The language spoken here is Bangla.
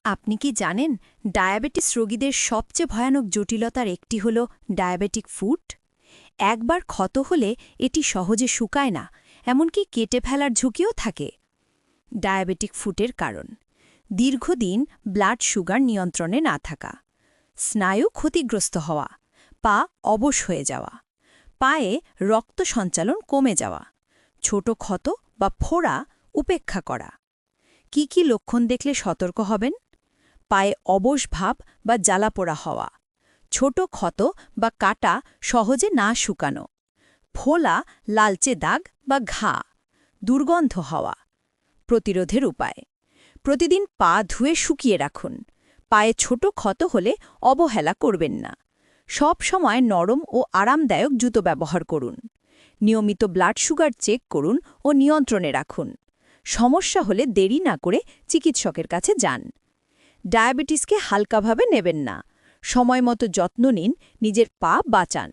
আপনি কি জানেন ডায়াবেটিস রোগীদের সবচেয়ে ভয়ানক জটিলতার একটি হল ডায়াবেটিক ফুট? একবার ক্ষত হলে এটি সহজে শুকায় না, এমনকি কেটে ফেলার ঝুঁকিও থাকে। ডায়াবেটিক ফুটের কারণ: দীর্ঘদিন ব্লাড সুগার নিয়ন্ত্রণে না থাকা, স্নায়ু ক্ষতিগ্রস্ত হওয়া, পা অবশ হয়ে যাওয়া, পায়ে রক্ত সঞ্চালন কমে যাওয়া, ছোট ক্ষত বা ফোড়া উপেক্ষা করা। কি কি লক্ষণ দেখলে সতর্ক হবেন? পায়ে অবশ ভাব বা জ্বালাপোড়া হওয়া, ছোট ক্ষত বা কাটা সহজে না শুকানো, ফোলা লালচে দাগ বা ঘা, দুর্গন্ধ হওয়া। প্রতিরোধের উপায়: প্রতিদিন পা ধুয়ে শুকিয়ে রাখুন। পায়ে ছোট ক্ষত হলে অবহেলা করবেন না। সব সময় নরম ও আরামদায়ক জুতো ব্যবহার করুন। নিয়মিত ব্লাড সুগার চেক করুন ও নিয়ন্ত্রণে রাখুন। সমস্যা হলে দেরি না করে চিকিৎসকের কাছে যান। ডায়াবেটিসকে হালকাভাবে নেবেন না। সময়মতো যত্ন নিন, নিজের পা বাঁচান।